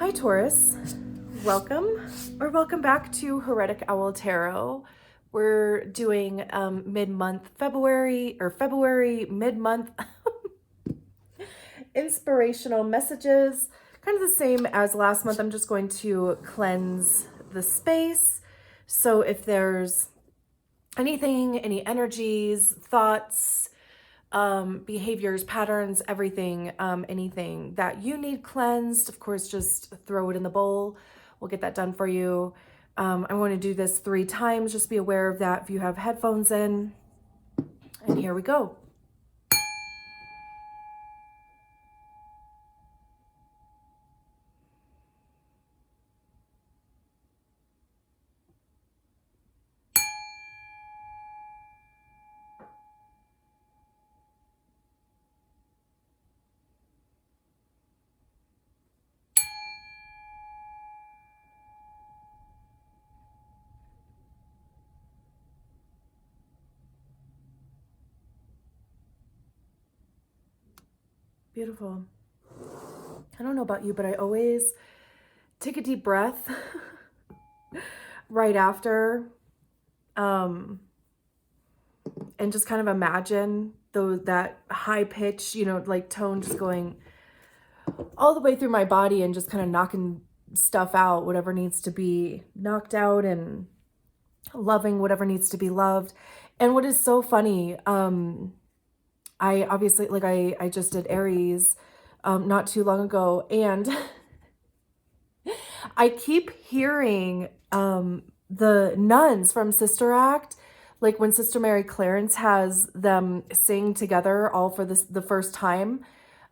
Hi Taurus, welcome or welcome back to Heretic Owl Tarot. We're doing mid-month February mid-month inspirational messages, kind of the same as last month. I'm just going to cleanse the space. So if there's anything, any energies, thoughts, behaviors, patterns, everything, anything that you need cleansed, of course, just throw it in the bowl. We'll get that done for you. I'm going to do this 3 times. Just be aware of that if you have headphones in. And here we go. Beautiful. I don't know about you, but I always take a deep breath right after, and just kind of imagine that high pitch, like tone just going all the way through my body and just kind of knocking stuff out, whatever needs to be knocked out, and loving whatever needs to be loved. And what is so funny, I obviously, like I just did Aries not too long ago, and I keep hearing the nuns from Sister Act, like when Sister Mary Clarence has them sing together all for the first time.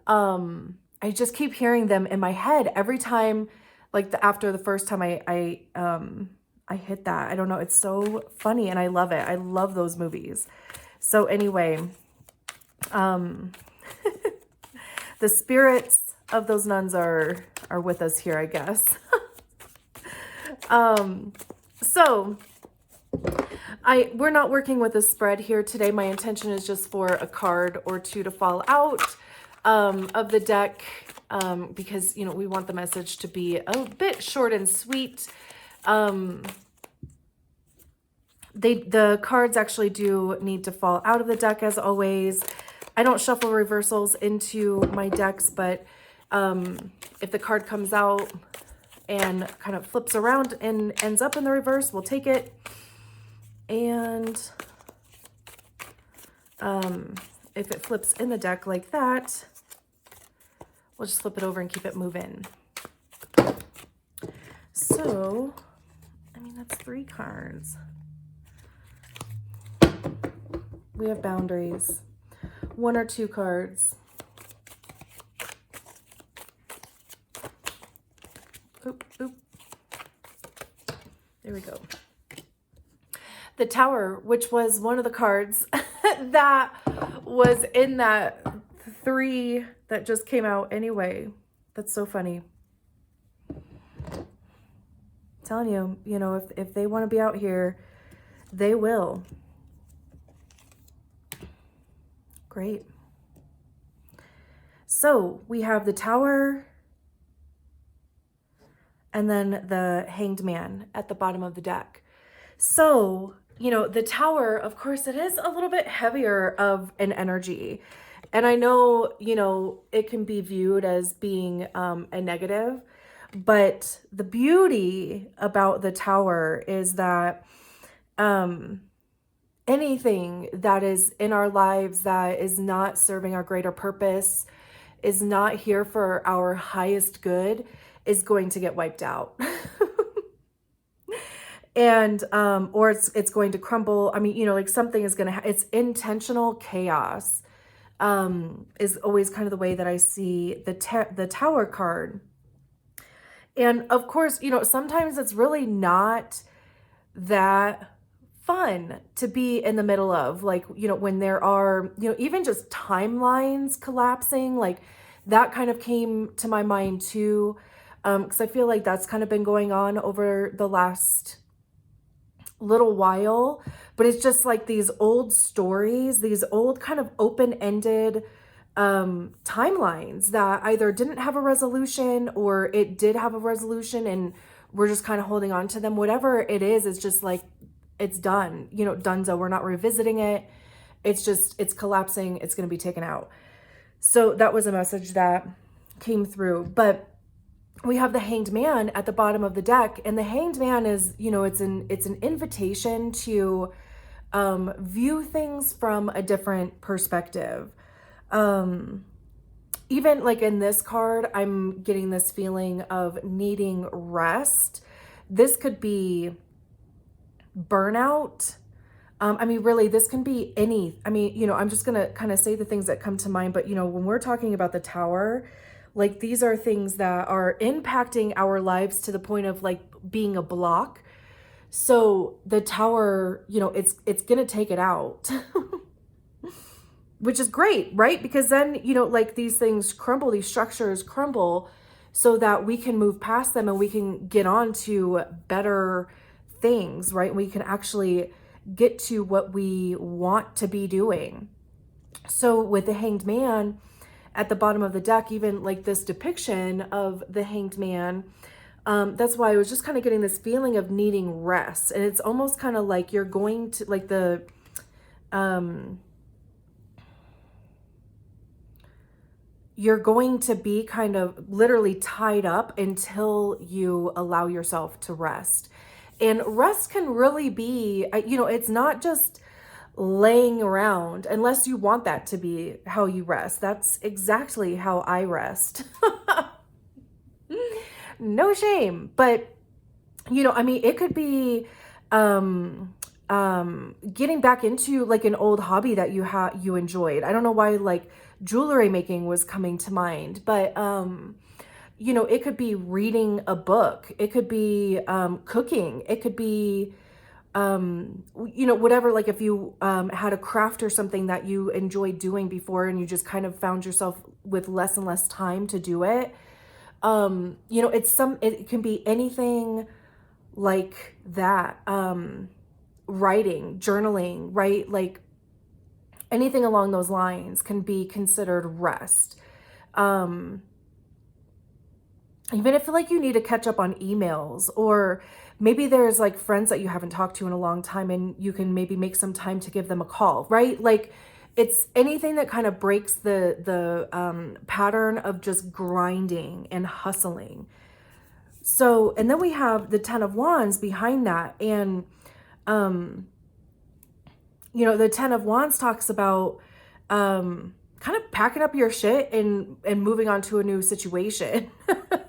I just keep hearing them in my head every time, like after the first time I hit that. I don't know. It's so funny and I love it. I love those movies. So anyway, the spirits of those nuns are with us here, I guess. So we're not working with a spread here today. My intention is just for a card or two to fall out of the deck, because, we want the message to be a bit short and sweet. The cards actually do need to fall out of the deck as always. I don't shuffle reversals into my decks, but if the card comes out and kind of flips around and ends up in the reverse, we'll take it. And if it flips in the deck like that, we'll just flip it over and keep it moving. So, that's 3 cards. We have boundaries. 1 or 2 cards. Oop. There we go. The Tower, which was one of the cards that was in that 3 that just came out anyway. That's so funny. I'm telling you, if they want to be out here, they will. Great. So we have the Tower and then the Hanged Man at the bottom of the deck. So, the Tower, of course, it is a little bit heavier of an energy. And I know, it can be viewed as being a negative, but the beauty about the Tower is that anything that is in our lives that is not serving our greater purpose, is not here for our highest good, is going to get wiped out. And or it's going to crumble. Like something is going to it's intentional chaos, is always kind of the way that I see the Tower card. And of course, sometimes it's really not that fun to be in the middle of, like, when there are, even just timelines collapsing, like that kind of came to my mind too. Because I feel like that's kind of been going on over the last little while, but it's just like these old stories, these old kind of open-ended timelines that either didn't have a resolution or it did have a resolution and we're just kind of holding on to them. Whatever it is, it's just like, it's done, you know, donezo. We're not revisiting it. It's just, it's collapsing. It's going to be taken out. So that was a message that came through. But we have the Hanged Man at the bottom of the deck, and the Hanged Man is, you know, it's an invitation to view things from a different perspective. Even like in this card, I'm getting this feeling of needing rest. This could be burnout. I mean, really, this can be any, I mean, you know, I'm just going to kind of say the things that come to mind. But, you know, when we're talking about the Tower, like these are things that are impacting our lives to the point of like being a block. So the Tower, you know, it's going to take it out, which is great, right? Because then, you know, like these things crumble, these structures crumble so that we can move past them and we can get on to better things, right? We can actually get to what we want to be doing. So with the Hanged Man at the bottom of the deck, even like this depiction of the Hanged Man, that's why I was just kind of getting this feeling of needing rest. And it's almost kind of like you're going to like you're going to be kind of literally tied up until you allow yourself to rest. And rest can really be, you know, it's not just laying around unless you want that to be how you rest. That's exactly how I rest. No shame. But, you know, I mean, it could be getting back into like an old hobby that you enjoyed. I don't know why like jewelry making was coming to mind, but you know, it could be reading a book, it could be cooking, it could be you know, whatever, like if you had a craft or something that you enjoyed doing before and you just kind of found yourself with less and less time to do it. You know, it can be anything like that. Writing, journaling, right? Like anything along those lines can be considered rest. Even if like you need to catch up on emails, or maybe there's like friends that you haven't talked to in a long time and you can maybe make some time to give them a call, right? Like it's anything that kind of breaks the pattern of just grinding and hustling. So, and then we have the Ten of Wands behind that. And, you know, the Ten of Wands talks about kind of packing up your shit and moving on to a new situation.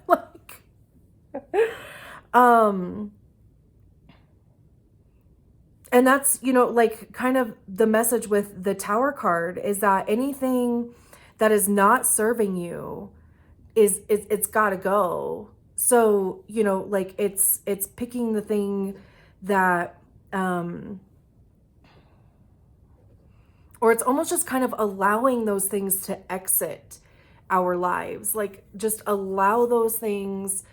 Like, and that's, you know, like kind of the message with the Tower card is that anything that is not serving you it's got to go. So, you know, like it's picking the thing that, or it's almost just kind of allowing those things to exit our lives. Like just allow those things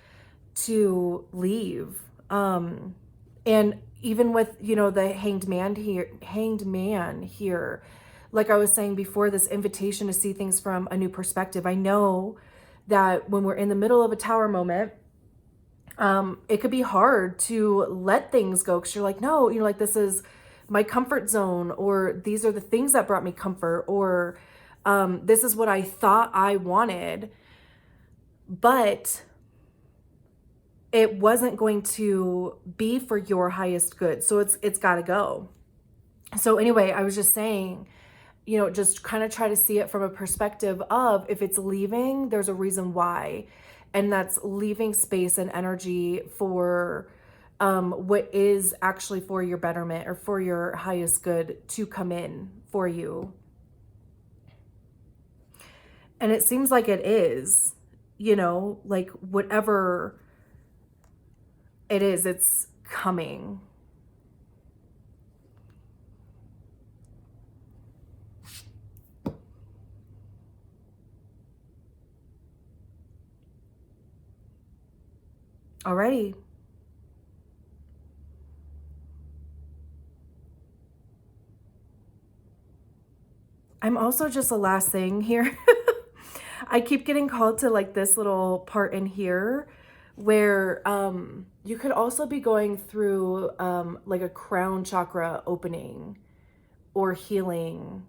to leave. And even with, you know, the hanged man here, like I was saying before, this invitation to see things from a new perspective. I know that when we're in the middle of a Tower moment, it could be hard to let things go because you're like, no, you know, like this is my comfort zone, or these are the things that brought me comfort, or this is what I thought I wanted, but it wasn't going to be for your highest good. So it's got to go. So anyway, I was just saying, you know, just kind of try to see it from a perspective of if it's leaving, there's a reason why. And that's leaving space and energy for what is actually for your betterment or for your highest good to come in for you. And it seems like it is, you know, like whatever it is, it's coming. Alrighty. I'm also just the last thing here. I keep getting called to like this little part in here where you could also be going through like a crown chakra opening or healing.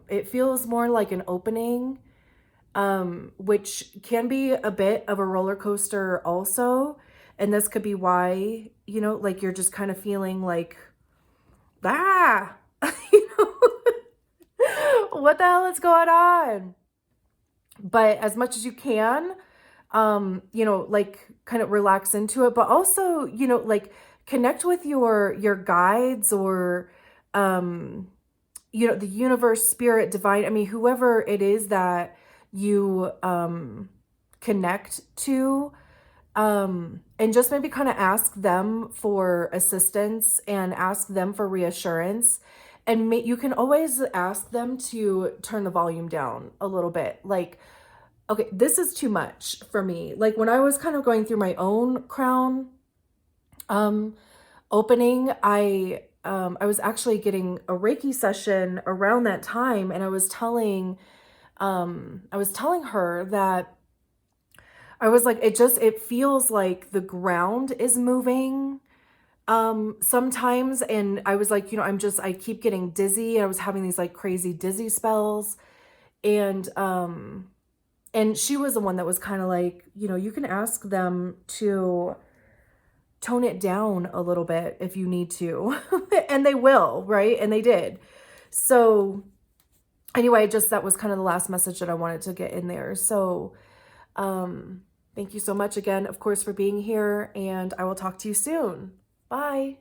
It feels more like an opening, which can be a bit of a roller coaster also. And this could be why, you know, like you're just kind of feeling like, you know, what the hell is going on? But as much as you can, you know, like kind of relax into it, but also, you know, like connect with your guides or, you know, the universe, spirit, divine, I mean, whoever it is that you, connect to, and just maybe kind of ask them for assistance and ask them for reassurance. And you can always ask them to turn the volume down a little bit. Like, okay, this is too much for me. Like when I was kind of going through my own crown opening, I was actually getting a Reiki session around that time, and I was telling her that I was like, it feels like the ground is moving sometimes. And I was like, you know, I keep getting dizzy. I was having these like crazy dizzy spells. And she was the one that was kind of like, you know, you can ask them to tone it down a little bit if you need to. And they will, right? And they did. So anyway, that was kind of the last message that I wanted to get in there. So thank you so much again, of course, for being here, and I will talk to you soon. Bye.